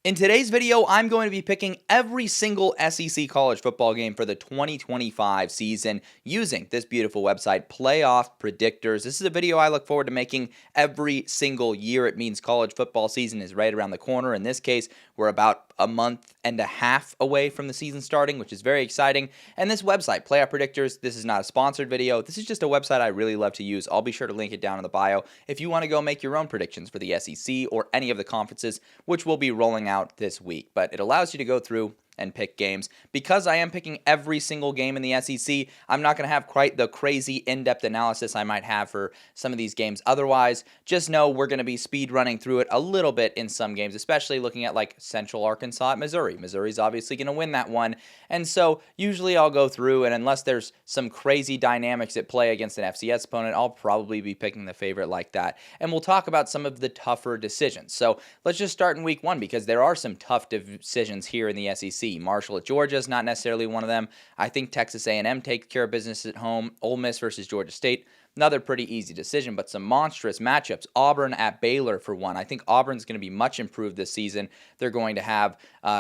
In today's video, I'm going to be picking every single SEC college football game for the 2025 season using this beautiful website, Playoff Predictors. This is a video I look forward to making every single year. It means college football season is right around the corner. In this case, we're about a month and a half away from the season starting, which is very exciting. And this website, Playoff Predictors, this is not a sponsored video. This is just a website I really love to use. I'll be sure to link it down in the bio if you want to go make your own predictions for the SEC or any of the conferences, which will be rolling out this week. But it allows you to go through and pick games. Because I am picking every single game in the SEC, I'm not going to have quite the crazy in-depth analysis I might have for some of these games otherwise. Just know we're going to be speed running through it a little bit in some games, especially looking at like Central Arkansas at Missouri. Missouri's obviously going to win that one. And so usually I'll go through, and unless there's some crazy dynamics at play against an FCS opponent, I'll probably be picking the favorite like that. And we'll talk about some of the tougher decisions. So let's just start in week one, because there are some tough decisions here in the SEC. Marshall at Georgia is not necessarily one of them. I think Texas A&M takes care of business at home. Ole Miss versus Georgia State, another pretty easy decision, but some monstrous matchups. Auburn at Baylor for one. I think Auburn's going to be much improved this season. They're going to have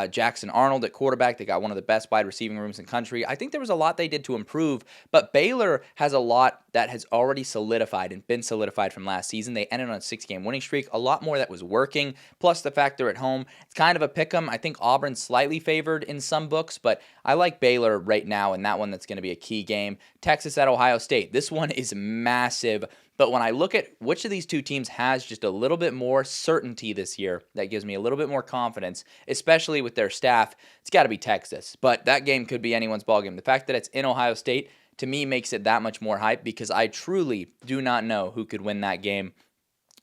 Jackson Arnold at quarterback. They got one of the best wide receiving rooms in the country. I think there was a lot they did to improve, but Baylor has a lot that has already solidified and been solidified from last season. They ended on a 6-game winning streak. A lot more that was working, plus the fact they're at home. It's kind of a pick 'em. I think Auburn's slightly favored in some books, but I like Baylor right now, and that one that's going to be a key game. Texas at Ohio State. This one is massive, but when I look at which of these two teams has just a little bit more certainty this year, that gives me a little bit more confidence, especially with their staff, it's got to be Texas. But that game could be anyone's ballgame. The fact that it's in Ohio State, to me, makes it that much more hype, because I truly do not know who could win that game.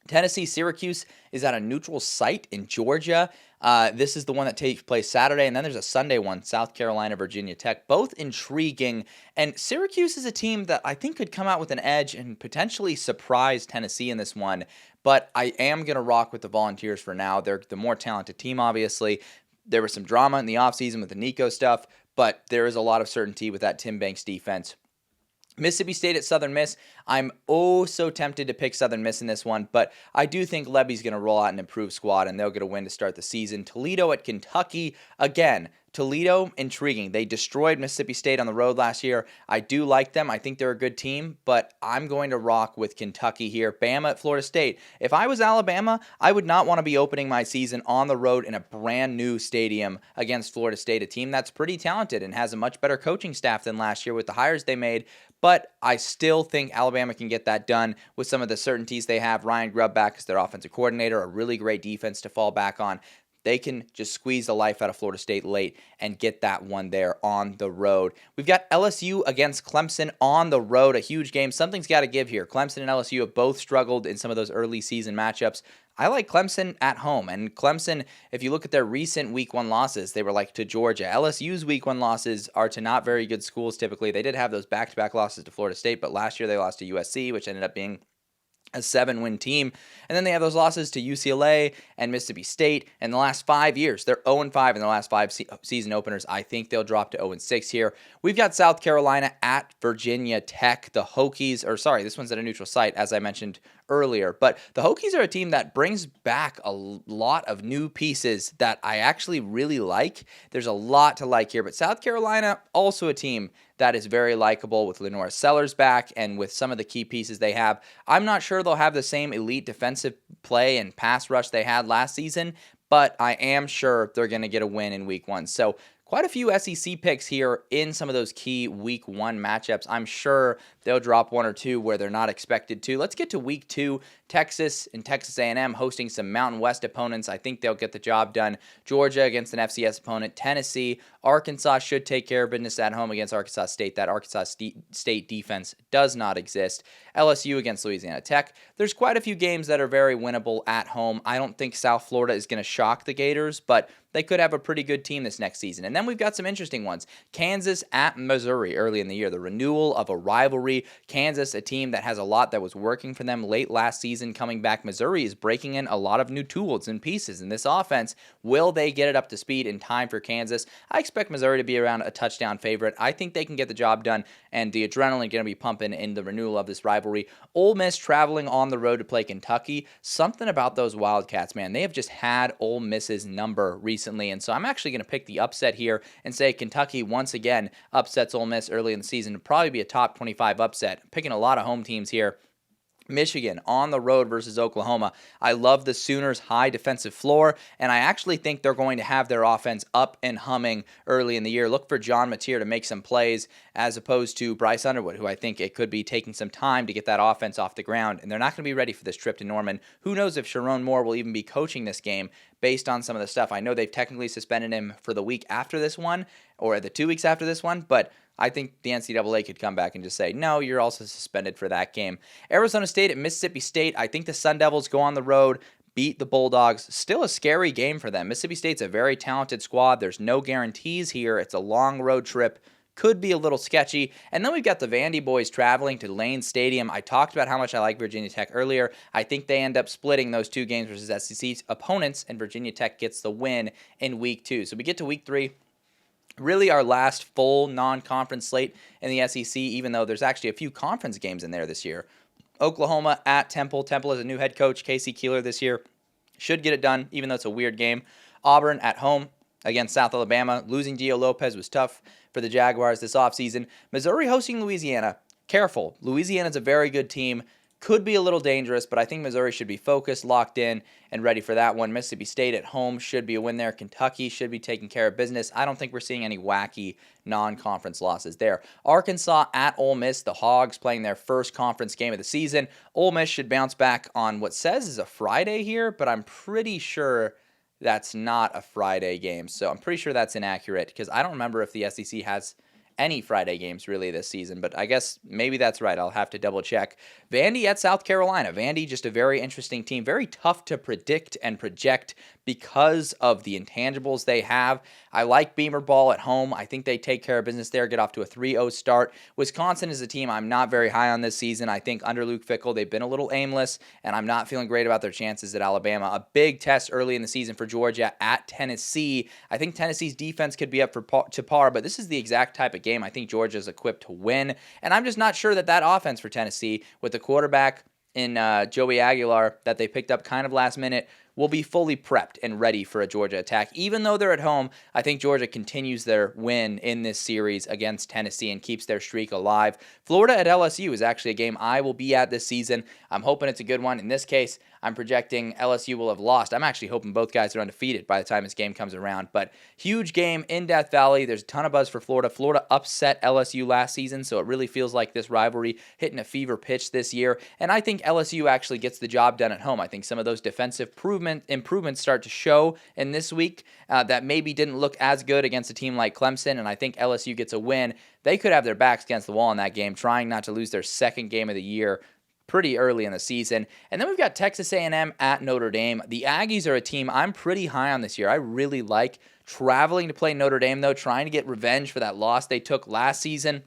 Tennessee-Syracuse is at a neutral site in Georgia. This is the one that takes place Saturday, and then there's a Sunday one, South Carolina-Virginia Tech. Both intriguing, and Syracuse is a team that I think could come out with an edge and potentially surprise Tennessee in this one, but I am going to rock with the Volunteers for now. They're the more talented team, obviously. There was some drama in the offseason with the Nico stuff, but there is a lot of certainty with that Tim Banks defense. Mississippi State at Southern Miss. I'm so tempted to pick Southern Miss in this one, but I do think Levy's going to roll out an improved squad, and they'll get a win to start the season. Toledo at Kentucky. Again, Toledo, intriguing. They destroyed Mississippi State on the road last year. I do like them. I think they're a good team, but I'm going to rock with Kentucky here. Bama at Florida State. If I was Alabama, I would not want to be opening my season on the road in a brand new stadium against Florida State, a team that's pretty talented and has a much better coaching staff than last year with the hires they made. But I still think Alabama can get that done with some of the certainties they have. Ryan Grubb back as their offensive coordinator, a really great defense to fall back on. They can just squeeze the life out of Florida State late and get that one there on the road. We've got LSU against Clemson on the road, a huge game. Something's got to give here. Clemson and LSU have both struggled in some of those early season matchups. I like Clemson at home. And Clemson, if you look at their recent week one losses, they were like to Georgia. LSU's week one losses are to not very good schools typically. They did have those back-to-back losses to Florida State, but last year they lost to USC, which ended up being a 7-win team. And then they have those losses to UCLA and Mississippi State. In the last 5 years, they're 0-5 in the last 5 season openers. I think they'll drop to 0-6 here. We've got South Carolina at Virginia Tech. The Hokies, this one's at a neutral site, as I mentioned earlier. But the Hokies are a team that brings back a lot of new pieces that I actually really like. There's a lot to like here. But South Carolina, also a team that is very likable with Lenora Sellers back and with some of the key pieces they have. I'm not sure they'll have the same elite defensive play and pass rush they had last season, but I am sure they're going to get a win in week one. So quite a few SEC picks here in some of those key week one matchups. I'm sure they'll drop one or two where they're not expected to. Let's get to week two. Texas and Texas A&M hosting some Mountain West opponents. I think they'll get the job done. Georgia against an FCS opponent. Tennessee. Arkansas should take care of business at home against Arkansas State. That Arkansas State defense does not exist. LSU against Louisiana Tech. There's quite a few games that are very winnable at home. I don't think South Florida is going to shock the Gators, but they could have a pretty good team this next season. And And then we've got some interesting ones. Kansas at Missouri early in the year, the renewal of a rivalry. Kansas, a team that has a lot that was working for them late last season, coming back. Missouri is breaking in a lot of new tools and pieces in this offense. Will they get it up to speed in time for Kansas? I expect Missouri to be around a touchdown favorite. I think they can get the job done, and the adrenaline going to be pumping in the renewal of this rivalry. Ole Miss traveling on the road to play Kentucky. Something about those Wildcats, man. They have just had Ole Miss's number recently, and so I'm actually going to pick the upset here and say Kentucky once again upsets Ole Miss early in the season. It'll probably be a top 25 upset. I'm picking a lot of home teams here. Michigan on the road versus Oklahoma. I love the Sooners' high defensive floor, and I actually think they're going to have their offense up and humming early in the year. Look for John Mateer to make some plays as opposed to Bryce Underwood, who I think it could be taking some time to get that offense off the ground, and they're not going to be ready for this trip to Norman. Who knows if Sharon Moore will even be coaching this game based on some of the stuff. I know they've technically suspended him for the week after this one, or the 2 weeks after this one, but I think the NCAA could come back and just say, no, you're also suspended for that game. Arizona State at Mississippi State. I think the Sun Devils go on the road, beat the Bulldogs. Still a scary game for them. Mississippi State's a very talented squad. There's no guarantees here. It's a long road trip. Could be a little sketchy. And then we've got the Vandy boys traveling to Lane Stadium. I talked about how much I like Virginia Tech earlier. I think they end up splitting those two games versus SEC opponents, and Virginia Tech gets the win in week 2. So we get to week 3. Really our last full non-conference slate in the SEC, even though there's actually a few conference games in there this year. Oklahoma at Temple. Temple is a new head coach, Casey Keeler, this year. Should get it done, even though it's a weird game. Auburn at home against South Alabama. Losing Gio Lopez was tough for the Jaguars this offseason. Missouri hosting Louisiana. Careful. Louisiana's a very good team. Could be a little dangerous, but I think Missouri should be focused, locked in, and ready for that one. Mississippi State at home should be a win there. Kentucky should be taking care of business. I don't think we're seeing any wacky non-conference losses there. Arkansas at Ole Miss. The Hogs playing their first conference game of the season. Ole Miss should bounce back on what says is a Friday here, but I'm pretty sure that's not a Friday game. So I'm pretty sure that's inaccurate because I don't remember if the SEC has any Friday games really this season, but I guess maybe that's right. I'll have to double check. Vandy at South Carolina. Vandy, just a very interesting team, very tough to predict and project because of the intangibles they have. I like Beamer Ball at home. I think they take care of business there, get off to a 3-0 start. Wisconsin is a team I'm not very high on this season. I think under Luke Fickell, they've been a little aimless, and I'm not feeling great about their chances at Alabama. A big test early in the season for Georgia at Tennessee. I think Tennessee's defense could be up to par, but this is the exact type of game I think Georgia is equipped to win, and I'm just not sure that offense for Tennessee with the quarterback in Joey Aguilar that they picked up kind of last minute will be fully prepped and ready for a Georgia attack. Even though they're at home, I think Georgia continues their win in this series against Tennessee and keeps their streak alive. Florida at LSU is actually a game I will be at this season. I'm hoping it's a good one. In this case, I'm projecting LSU will have lost. I'm actually hoping both guys are undefeated by the time this game comes around. But huge game in Death Valley. There's a ton of buzz for Florida. Florida upset LSU last season, so it really feels like this rivalry hitting a fever pitch this year. And I think LSU actually gets the job done at home. I think some of those defensive improvements start to show in this week that maybe didn't look as good against a team like Clemson, and I think LSU gets a win. They could have their backs against the wall in that game, trying not to lose their second game of the year pretty early in the season. And then we've got Texas A&M at Notre Dame. The Aggies are a team I'm pretty high on this year. I really like traveling to play Notre Dame, though, trying to get revenge for that loss they took last season.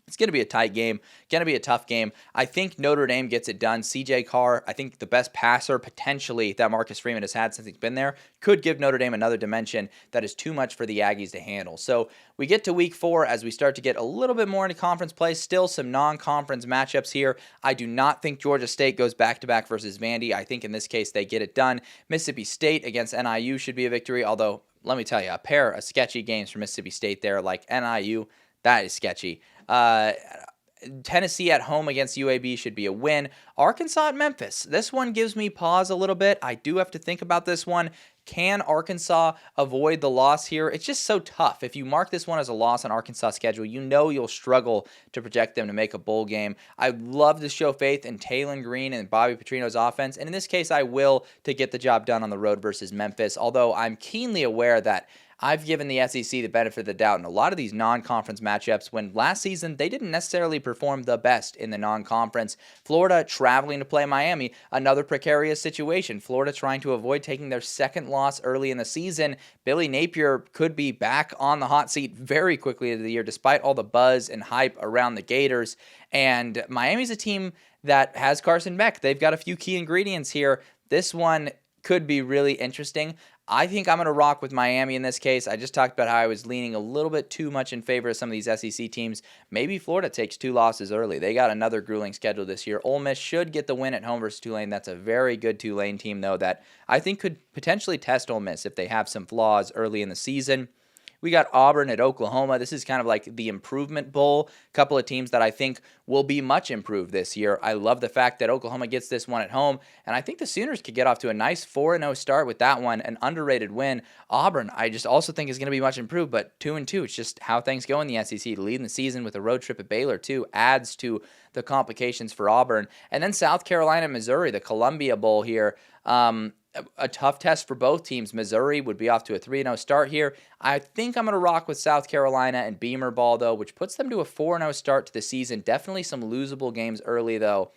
It's going to be a tight game, going to be a tough game. I think Notre Dame gets it done. CJ Carr, I think the best passer potentially that Marcus Freeman has had since he's been there, could give Notre Dame another dimension that is too much for the Aggies to handle. So we get to week 4 as we start to get a little bit more into conference play. Still some non-conference matchups here. I do not think Georgia State goes back-to-back versus Vandy. I think in this case they get it done. Mississippi State against NIU should be a victory, although let me tell you, a pair of sketchy games for Mississippi State there, like NIU, that is sketchy. Tennessee at home against UAB should be a win. Arkansas at Memphis. This one gives me pause a little bit. I do have to think about this one. Can Arkansas avoid the loss here? It's just so tough. If you mark this one as a loss on Arkansas' schedule, you know you'll struggle to project them to make a bowl game. I love to show faith in Taylon Green and Bobby Petrino's offense, and in this case, I will to get the job done on the road versus Memphis, although I'm keenly aware that I've given the SEC the benefit of the doubt in a lot of these non-conference matchups when last season they didn't necessarily perform the best in the non-conference. Florida traveling to play Miami, another precarious situation. Florida trying to avoid taking their second loss early in the season. Billy Napier could be back on the hot seat very quickly into the year despite all the buzz and hype around the Gators. And Miami's a team that has Carson Beck. They've got a few key ingredients here. This one could be really interesting. I think I'm going to rock with Miami in this case. I just talked about how I was leaning a little bit too much in favor of some of these SEC teams. Maybe Florida takes 2 losses early. They got another grueling schedule this year. Ole Miss should get the win at home versus Tulane. That's a very good Tulane team, though, that I think could potentially test Ole Miss if they have some flaws early in the season. We got Auburn at Oklahoma. This is kind of like the improvement bowl. A couple of teams that I think will be much improved this year. I love the fact that Oklahoma gets this one at home, and I think the Sooners could get off to a nice 4-0 start with that one, an underrated win. Auburn, I just also think is going to be much improved, but 2-2. It's just how things go in the SEC. Leading the season with a road trip at Baylor, too, adds to the complications for Auburn. And then South Carolina, Missouri, the Columbia Bowl here. A tough test for both teams. Missouri would be off to a 3-0 start here. I think I'm going to rock with South Carolina and Beamer ball, though, which puts them to a 4-0 start to the season. Definitely some losable games early, though.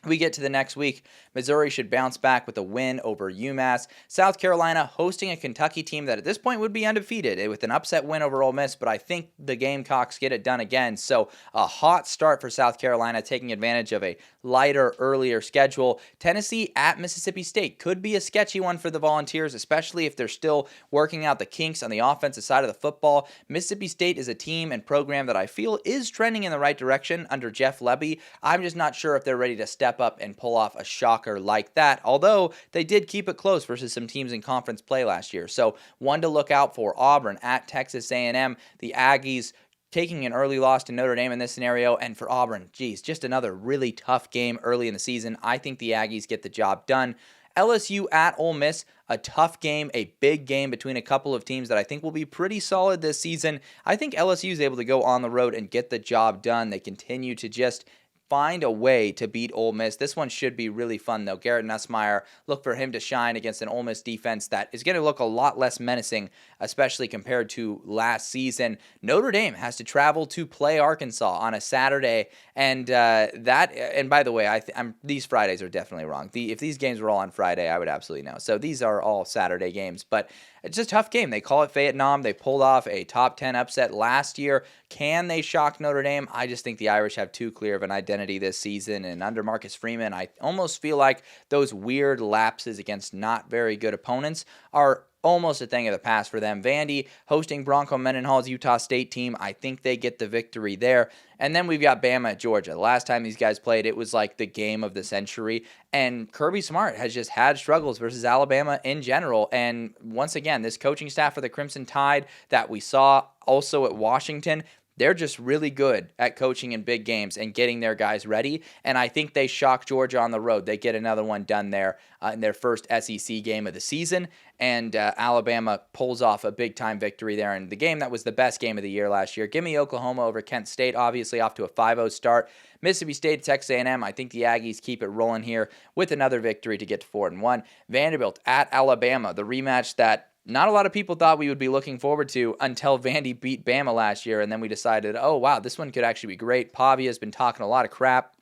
We get to the next week. Missouri should bounce back with a win over UMass. South Carolina hosting a Kentucky team that at this point would be undefeated with an upset win over Ole Miss, but I think the Gamecocks get it done again. So a hot start for South Carolina, taking advantage of a lighter, earlier schedule. Tennessee at Mississippi State could be a sketchy one for the Volunteers, especially if they're still working out the kinks on the offensive side of the football. Mississippi State is a team and program that I feel is trending in the right direction under Jeff Lebby. I'm just not sure if they're ready to step up and pull off a shocker like that, although they did keep it close versus some teams in conference play last year. So one to look out for: Auburn at Texas A&M. The Aggies taking an early loss to Notre Dame in this scenario, and for Auburn, geez, just another really tough game early in the season. I think the Aggies get the job done. LSU at Ole Miss, a tough game, a big game between a couple of teams that I think will be pretty solid this season. I think LSU is able to go on the road and get the job done. They continue to just find a way to beat Ole Miss. This one should be really fun, though. Garrett Nussmeier, look for him to shine against an Ole Miss defense that is going to look a lot less menacing, especially compared to last season. Notre Dame has to travel to play Arkansas on a Saturday, and and by the way, these Fridays are definitely wrong. If these games were all on Friday, I would absolutely know. So these are all Saturday games, but it's a tough game. They call it Fayette Nom. They pulled off a top 10 upset last year. Can they shock Notre Dame? I just think the Irish have too clear of an identity this season. And under Marcus Freeman, I almost feel like those weird lapses against not very good opponents are almost a thing of the past for them. Vandy hosting Bronco Mendenhall's Utah State team. I think they get the victory there. And then we've got Bama at Georgia. The last time these guys played, it was like the game of the century. And Kirby Smart has just had struggles versus Alabama in general. And once again, this coaching staff for the Crimson Tide that we saw also at Washington, they're just really good at coaching in big games and getting their guys ready, and I think they shock Georgia on the road. They get another one done there in their first SEC game of the season, and Alabama pulls off a big-time victory there in the game that was the best game of the year last year. Give me Oklahoma over Kent State, obviously off to a 5-0 start. Mississippi State, Texas A&M, I think the Aggies keep it rolling here with another victory to get to 4-1. Vanderbilt at Alabama, the rematch that not a lot of people thought we would be looking forward to until Vandy beat Bama last year, and then we decided, oh, wow, this one could actually be great. Pavia has been talking a lot of crap.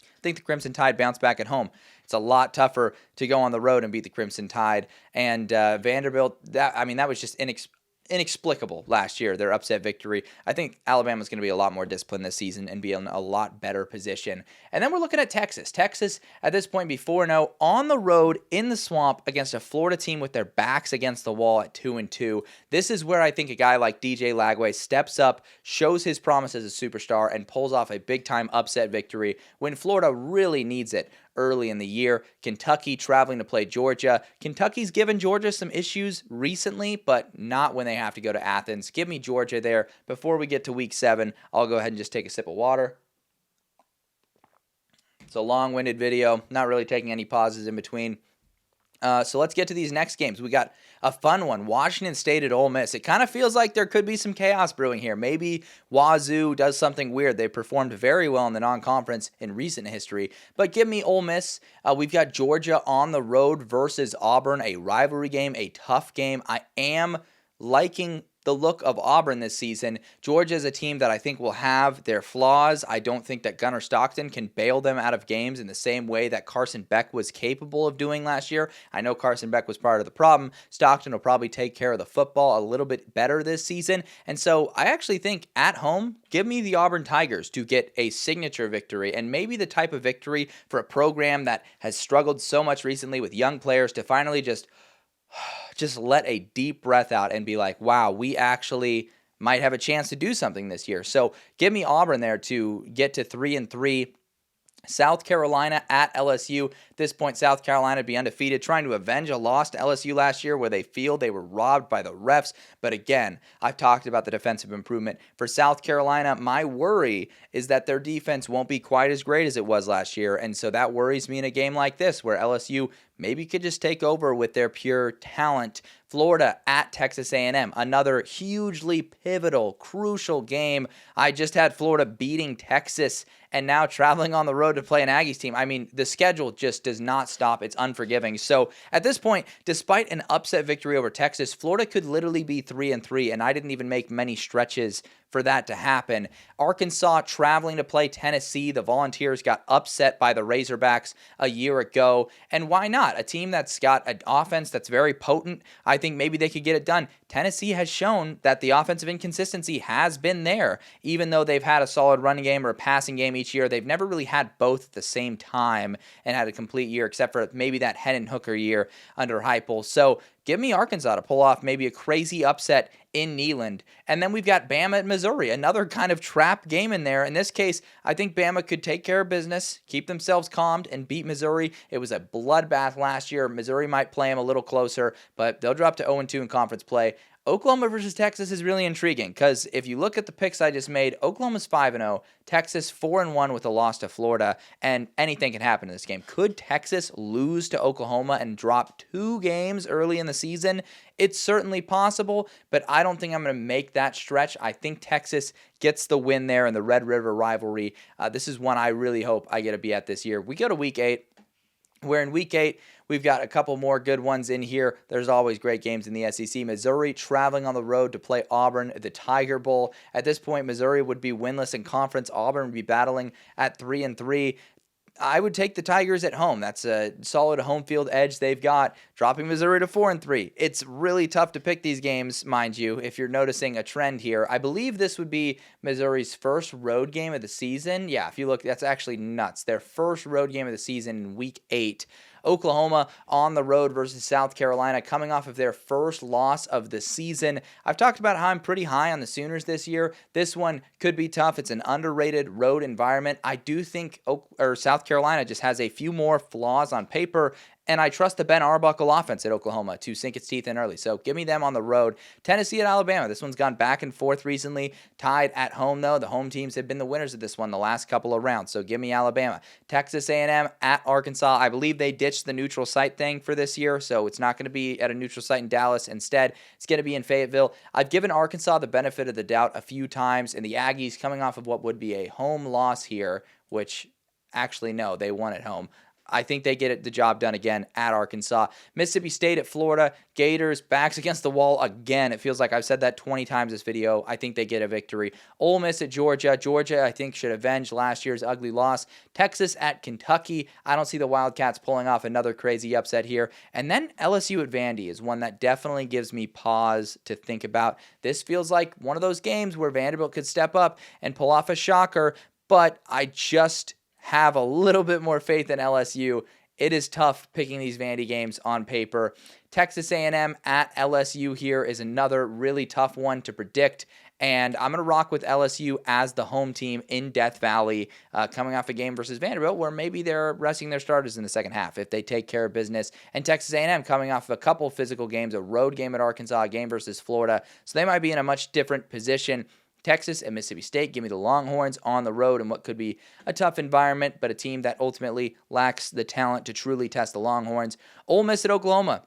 I think the Crimson Tide bounce back at home. It's a lot tougher to go on the road and beat the Crimson Tide. And Vanderbilt, that was just inexplicable last year, their upset victory. I think Alabama's going to be a lot more disciplined this season and be in a lot better position. And then we're looking at Texas. Texas, at this point, be 4-0 on the road in the swamp against a Florida team with their backs against the wall at 2-2. This is where I think a guy like DJ Lagway steps up, shows his promise as a superstar, and pulls off a big-time upset victory when Florida really needs it early in the year. Kentucky traveling to play Georgia. Kentucky's given Georgia some issues recently, but not when they have to go to Athens. Give me Georgia there. Before we get to week 7, I'll go ahead and just take a sip of water. It's a long-winded video, not really taking any pauses in between. So let's get to these next games. We got a fun one, Washington State at Ole Miss. It kind of feels like there could be some chaos brewing here. Maybe Wazoo does something weird. They performed very well in the non-conference in recent history. But give me Ole Miss. We've got Georgia on the road versus Auburn, a rivalry game, a tough game. I am liking the look of Auburn this season. Georgia is a team that I think will have their flaws. I don't think that Gunnar Stockton can bail them out of games in the same way that Carson Beck was capable of doing last year. I know Carson Beck was part of the problem. Stockton will probably take care of the football a little bit better this season. And so I actually think at home, give me the Auburn Tigers to get a signature victory, and maybe the type of victory for a program that has struggled so much recently with young players to finally just let a deep breath out and be like, wow, we actually might have a chance to do something this year. So give me Auburn there to get to 3-3. South Carolina at LSU. At this point, South Carolina would be undefeated, trying to avenge a loss to LSU last year where they feel they were robbed by the refs. But again, I've talked about the defensive improvement. For South Carolina, my worry is that their defense won't be quite as great as it was last year. And so that worries me in a game like this where LSU maybe could just take over with their pure talent. Florida at Texas A&M, another hugely pivotal, crucial game. I just had Florida beating Texas and now traveling on the road to play an Aggies team. I mean, the schedule just does not stop. It's unforgiving. So at this point, despite an upset victory over Texas, Florida could literally be 3-3, and I didn't even make many stretches for that to happen. Arkansas traveling to play Tennessee. The Volunteers got upset by the Razorbacks a year ago. And why not? A team that's got an offense that's very potent. I think maybe they could get it done. Tennessee has shown that the offensive inconsistency has been there. Even though they've had a solid running game or a passing game each year, they've never really had both at the same time and had a complete year, except for maybe that Hendon Hooker year under Heupel. So give me Arkansas to pull off maybe a crazy upset in Neyland. And then we've got Bama at Missouri, another kind of trap game in there. In this case, I think Bama could take care of business, keep themselves calmed, and beat Missouri. It was a bloodbath last year. Missouri might play them a little closer, but they'll drop to 0-2 in conference play. Oklahoma versus Texas is really intriguing because if you look at the picks I just made, Oklahoma's 5-0, Texas 4-1 with a loss to Florida, and anything can happen in this game. Could Texas lose to Oklahoma and drop 2 games early in the season? It's certainly possible, but I don't think I'm going to make that stretch. I think Texas gets the win there in the Red River rivalry. This is one I really hope I get to be at this year. We go to Week 8. Where in Week 8, we've got a couple more good ones in here. There's always great games in the SEC. Missouri traveling on the road to play Auburn at the Tiger Bowl. At this point, Missouri would be winless in conference. Auburn would be battling at 3-3. I would take the Tigers at home. That's a solid home field edge they've got, dropping Missouri to 4-3. It's really tough to pick these games, mind you, if you're noticing a trend here. I believe this would be Missouri's first road game of the season. Yeah, if you look, that's actually nuts. Their first road game of the season in Week 8. Oklahoma on the road versus South Carolina, coming off of their first loss of the season. I've talked about how I'm pretty high on the Sooners this year. This one could be tough. It's an underrated road environment. I do think South Carolina just has a few more flaws on paper, and I trust the Ben Arbuckle offense at Oklahoma to sink its teeth in early. So give me them on the road. Tennessee at Alabama. This one's gone back and forth recently. Tied at home, though. The home teams have been the winners of this one the last couple of rounds. So give me Alabama. Texas A&M at Arkansas. I believe they ditched the neutral site thing for this year, so it's not going to be at a neutral site in Dallas. Instead, it's going to be in Fayetteville. I've given Arkansas the benefit of the doubt a few times, and the Aggies coming off of what would be a home loss here, which actually, no, they won at home. I think they get the job done again at Arkansas. Mississippi State at Florida. Gators, backs against the wall again. It feels like I've said that 20 times this video. I think they get a victory. Ole Miss at Georgia. Georgia, I think, should avenge last year's ugly loss. Texas at Kentucky. I don't see the Wildcats pulling off another crazy upset here. And then LSU at Vandy is one that definitely gives me pause to think about. This feels like one of those games where Vanderbilt could step up and pull off a shocker, but I just have a little bit more faith in LSU. It is tough picking these Vandy games on paper. Texas A&M at LSU here is another really tough one to predict, and I'm going to rock with LSU as the home team in Death Valley, coming off a game versus Vanderbilt where maybe they're resting their starters in the second half if they take care of business, and Texas A&M coming off of a couple physical games, a road game at Arkansas, a game versus Florida, so they might be in a much different position. Texas and Mississippi State, give me the Longhorns on the road in what could be a tough environment, but a team that ultimately lacks the talent to truly test the Longhorns. Ole Miss at Oklahoma.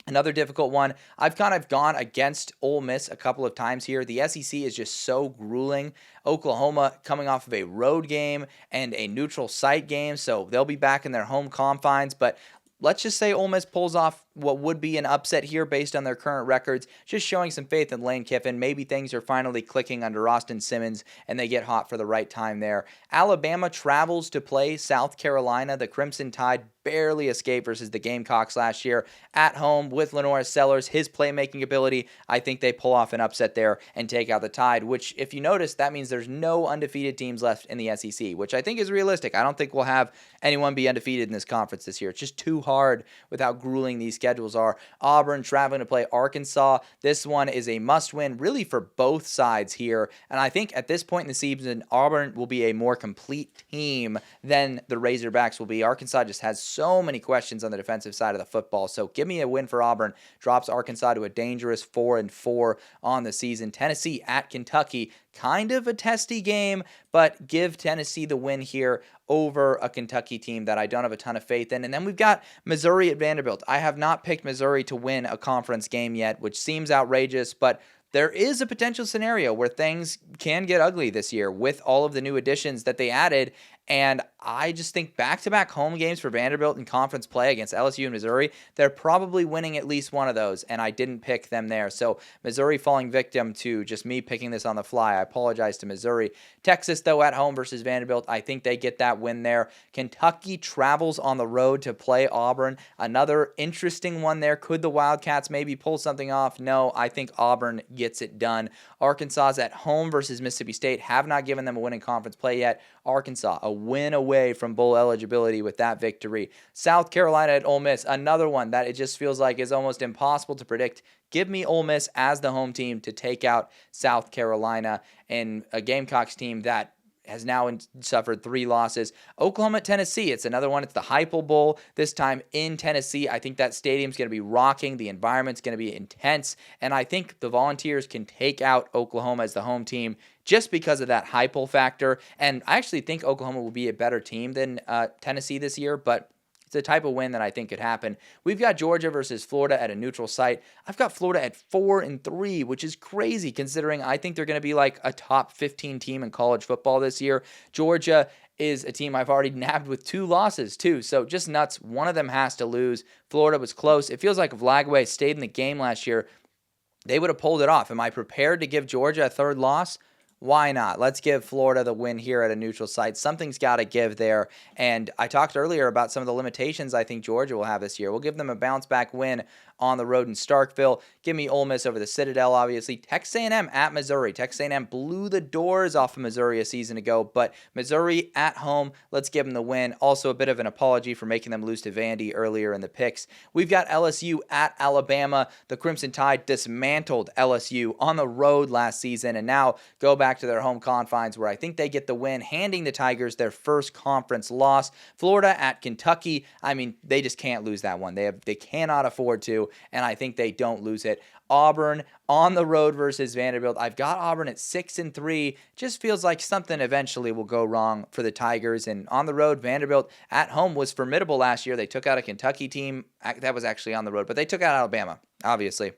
Another difficult one. I've kind of gone against Ole Miss a couple of times here. The SEC is just so grueling. Oklahoma coming off of a road game and a neutral site game, so they'll be back in their home confines, but let's just say Ole Miss pulls off what would be an upset here based on their current records, just showing some faith in Lane Kiffin. Maybe things are finally clicking under Austin Simmons and they get hot for the right time there. Alabama travels to play South Carolina. The Crimson Tide barely escaped versus the Gamecocks last year at home with Lenore Sellers, his playmaking ability. I think they pull off an upset there and take out the Tide, which, if you notice, that means there's no undefeated teams left in the SEC, which I think is realistic. I don't think we'll have anyone be undefeated in this conference this year. It's just too hard with how grueling these schedules are. Auburn traveling to play Arkansas. This one is a must-win really for both sides here, and I think at this point in the season, Auburn will be a more complete team than the Razorbacks will be. Arkansas just has so many questions on the defensive side of the football. So give me a win for Auburn. Drops Arkansas to a dangerous 4-4 on the season. Tennessee at Kentucky. Kind of a testy game, but give Tennessee the win here over a Kentucky team that I don't have a ton of faith in. And then we've got Missouri at Vanderbilt. I have not picked Missouri to win a conference game yet, which seems outrageous, but there is a potential scenario where things can get ugly this year with all of the new additions that they added. And I just think back-to-back home games for Vanderbilt in conference play against LSU and Missouri, they're probably winning at least one of those, and I didn't pick them there. So Missouri falling victim to just me picking this on the fly. I apologize to Missouri. Texas, though, at home versus Vanderbilt, I think they get that win there. Kentucky travels on the road to play Auburn. Another interesting one there. Could the Wildcats maybe pull something off? No, I think Auburn gets it done. Arkansas's at home versus Mississippi State. Have not given them a winning conference play yet. Arkansas, a win away from bowl eligibility with that victory. South Carolina at Ole Miss, another one that it just feels like is almost impossible to predict. Give me Ole Miss as the home team to take out South Carolina, and a Gamecocks team that has now suffered 3 losses. Oklahoma at Tennessee, it's another one. It's the Heupel Bowl, this time in Tennessee. I think that stadium's going to be rocking. The environment's going to be intense, and I think the Volunteers can take out Oklahoma as the home team just because of that Heupel factor. And I actually think Oklahoma will be a better team than Tennessee this year, but it's the type of win that I think could happen. We've got Georgia versus Florida at a neutral site. I've got Florida at 4-3, which is crazy considering I think they're going to be like a top 15 team in college football this year. Georgia is a team I've already nabbed with 2 losses too, so just nuts. One of them has to lose. Florida was close. It feels like if Lagway stayed in the game last year, they would have pulled it off. Am I prepared to give Georgia a 3rd loss? Why not? Let's give Florida the win here at a neutral site. Something's got to give there. And I talked earlier about some of the limitations I think Georgia will have this year. We'll give them a bounce-back win on the road in Starkville. Give me Ole Miss over the Citadel, obviously. Texas A&M at Missouri. Texas A&M blew the doors off of Missouri a season ago, but Missouri at home, let's give them the win. Also a bit of an apology for making them lose to Vandy earlier in the picks. We've got LSU at Alabama. The Crimson Tide dismantled LSU on the road last season and now go back to their home confines where I think they get the win, handing the Tigers their first conference loss. Florida at Kentucky. I mean, they just can't lose that one. They cannot afford to, and I think they don't lose it. Auburn on the road versus Vanderbilt. I've got Auburn at 6-3. Just feels like something eventually will go wrong for the Tigers. And on the road, Vanderbilt at home was formidable last year. They took out a Kentucky team. That was actually on the road, but they took out Alabama, obviously.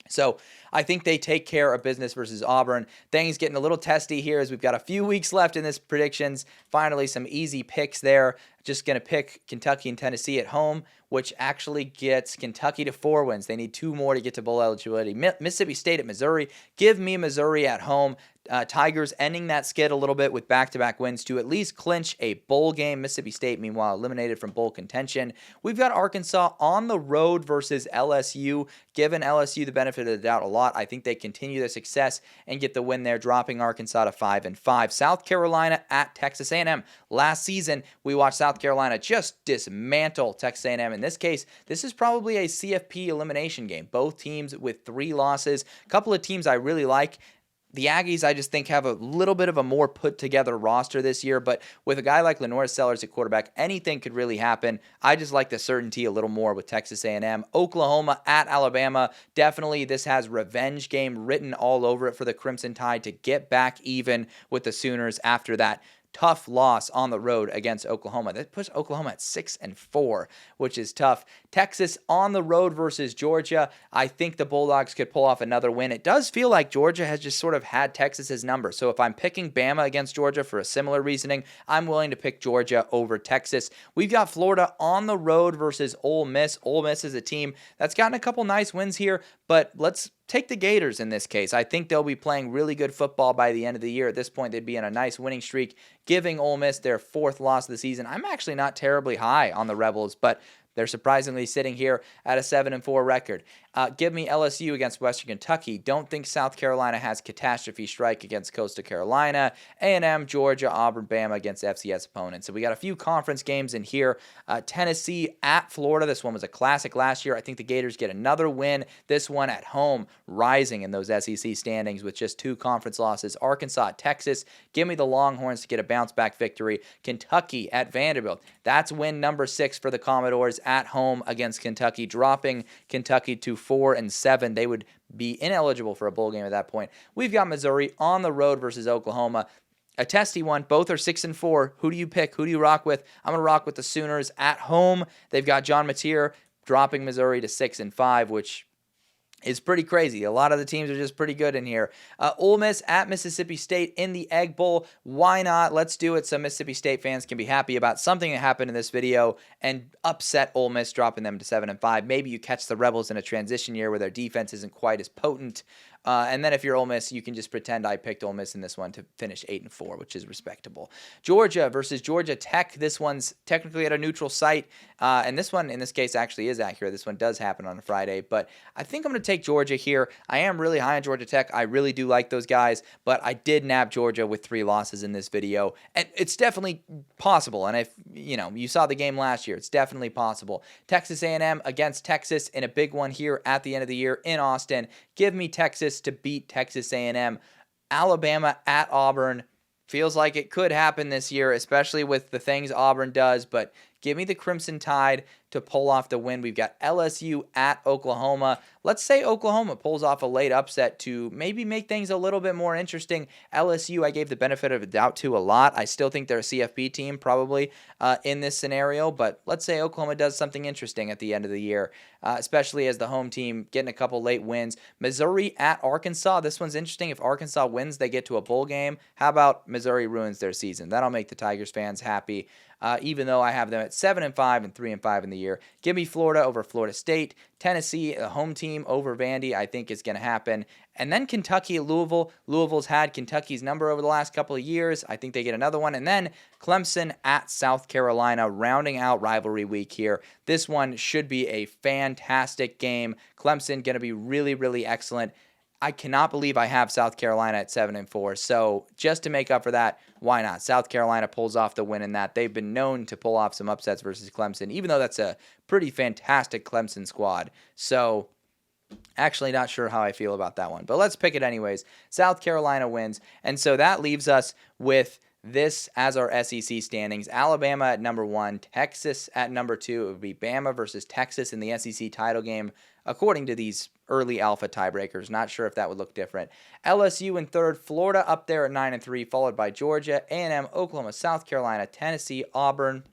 So I think they take care of business versus Auburn. Things getting a little testy here as we've got a few weeks left in this predictions. Finally, some easy picks there. Just going to pick Kentucky and Tennessee at home, which actually gets Kentucky to 4 wins. They need 2 more to get to bowl eligibility. Mississippi State at Missouri. Give me Missouri at home. Tigers ending that skid a little bit with back-to-back wins to at least clinch a bowl game. Mississippi State, meanwhile, eliminated from bowl contention. We've got Arkansas on the road versus LSU. Given LSU the benefit of the doubt a lot, I think they continue their success and get the win there, dropping Arkansas to 5-5. South Carolina at Texas A&M. Last season, we watched South Carolina just dismantle Texas A&M. In this case, this is probably a CFP elimination game. Both teams with 3 losses. A couple of teams I really like. The Aggies, I just think, have a little bit of a more put-together roster this year, but with a guy like Lenore Sellers at quarterback, anything could really happen. I just like the certainty a little more with Texas A&M. Oklahoma at Alabama. Definitely this has revenge game written all over it for the Crimson Tide to get back even with the Sooners after that tough loss on the road against Oklahoma. That puts Oklahoma at 6-4, which is tough. Texas on the road versus Georgia. I think the Bulldogs could pull off another win. It does feel like Georgia has just sort of had Texas's number. So if I'm picking Bama against Georgia for a similar reasoning, I'm willing to pick Georgia over Texas. We've got Florida on the road versus Ole Miss. Ole Miss is a team that's gotten a couple nice wins here, but let's take the Gators in this case. I think they'll be playing really good football by the end of the year. At this point, they'd be in a nice winning streak, giving Ole Miss their 4th loss of the season. I'm actually not terribly high on the Rebels, but they're surprisingly sitting here at a 7-4 record. Give me LSU against Western Kentucky. Don't think South Carolina has catastrophe strike against Coastal Carolina. A&M, Georgia, Auburn, Bama against FCS opponents. So we got a few conference games in here. Tennessee at Florida. This one was a classic last year. I think the Gators get another win. This one at home, rising in those SEC standings with just 2 conference losses. Arkansas at Texas. Give me the Longhorns to get a bounce-back victory. Kentucky at Vanderbilt. That's win number 6 for the Commodores at home against Kentucky, dropping Kentucky to 4-7. They would be ineligible for a bowl game at that point. We've got Missouri on the road versus Oklahoma. A testy one. Both are 6-4. Who do you pick? Who do you rock with? I'm going to rock with the Sooners at home. They've got John Mateer dropping Missouri to 6-5, which is pretty crazy. A lot of the teams are just pretty good in here. Ole Miss at Mississippi State in the Egg Bowl. Why not? Let's do it so Mississippi State fans can be happy about something that happened in this video and upset Ole Miss, dropping them to 7-5. Maybe you catch the Rebels in a transition year where their defense isn't quite as potent. And then if you're Ole Miss, you can just pretend I picked Ole Miss in this one to finish 8-4, which is respectable. Georgia versus Georgia Tech. This one's technically at a neutral site. And this one, in this case, actually is accurate. This one does happen on a Friday. But I think I'm going to take Georgia here. I am really high on Georgia Tech. I really do like those guys. But I did nab Georgia with 3 losses in this video. And it's definitely possible. And if, you saw the game last year, it's definitely possible. Texas A&M against Texas in a big one here at the end of the year in Austin. Give me Texas to beat Texas A&M. Alabama at Auburn. Feels like it could happen this year, especially with the things Auburn does, but give me the Crimson Tide to pull off the win. We've got LSU at Oklahoma. Let's say Oklahoma pulls off a late upset to maybe make things a little bit more interesting. LSU, I gave the benefit of the doubt to a lot. I still think they're a CFB team probably in this scenario, but let's say Oklahoma does something interesting at the end of the year, especially as the home team getting a couple late wins. Missouri at Arkansas. This one's interesting. If Arkansas wins, they get to a bowl game. How about Missouri ruins their season? That'll make the Tigers fans happy. Even though I have them at 7-5 and 3-5 in the year. Give me Florida over Florida State. Tennessee, a home team over Vandy, I think is going to happen. And then Kentucky at Louisville. Louisville's had Kentucky's number over the last couple of years. I think they get another one. And then Clemson at South Carolina, rounding out rivalry week here. This one should be a fantastic game. Clemson going to be really, really excellent. I cannot believe I have South Carolina at 7-4. So just to make up for that, why not? South Carolina pulls off the win in that. They've been known to pull off some upsets versus Clemson, even though that's a pretty fantastic Clemson squad. So actually not sure how I feel about that one, but let's pick it anyways. South Carolina wins. And so that leaves us with this as our SEC standings. Alabama at number 1, Texas at number 2. It would be Bama versus Texas in the SEC title game, according to these early alpha tiebreakers. Not sure if that would look different. LSU in 3rd, Florida up there at 9-3, followed by Georgia, A&M, Oklahoma, South Carolina, Tennessee, Auburn,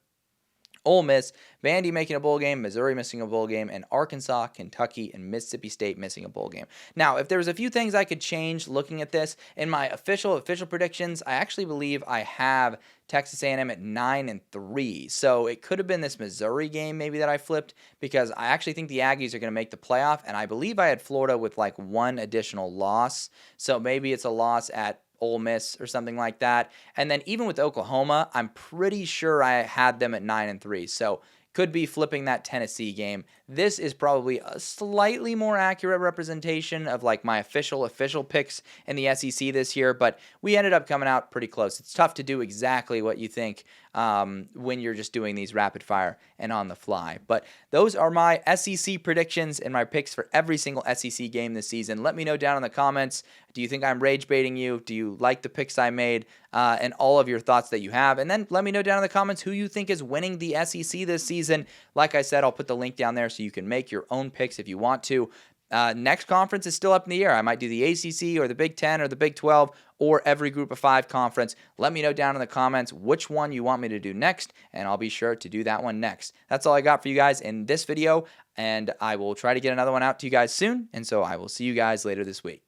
Ole Miss, Vandy making a bowl game, Missouri missing a bowl game, and Arkansas, Kentucky, and Mississippi State missing a bowl game. Now, if there was a few things I could change looking at this, in my official predictions, I actually believe I have Texas A&M at 9-3. So it could have been this Missouri game maybe that I flipped, because I actually think the Aggies are going to make the playoff, and I believe I had Florida with like 1 additional loss. So maybe it's a loss at Ole Miss or something like that. And then even with Oklahoma, I'm pretty sure I had them at 9-3. So could be flipping that Tennessee game. This is probably a slightly more accurate representation of like my official picks in the SEC this year, but we ended up coming out pretty close. It's tough to do exactly what you think when you're just doing these rapid fire and on the fly. But those are my SEC predictions and my picks for every single SEC game this season. Let me know down in the comments. Do you think I'm rage baiting you? Do you like the picks I made? And all of your thoughts that you have. And then let me know down in the comments who you think is winning the SEC this season. Like I said, I'll put the link down there so you can make your own picks if you want to. Next conference is still up in the air. I might do the ACC or the Big 10 or the Big 12 or every Group of 5 conference. Let me know down in the comments which one you want me to do next, and I'll be sure to do that one next. That's all I got for you guys in this video, and I will try to get another one out to you guys soon, and so I will see you guys later this week.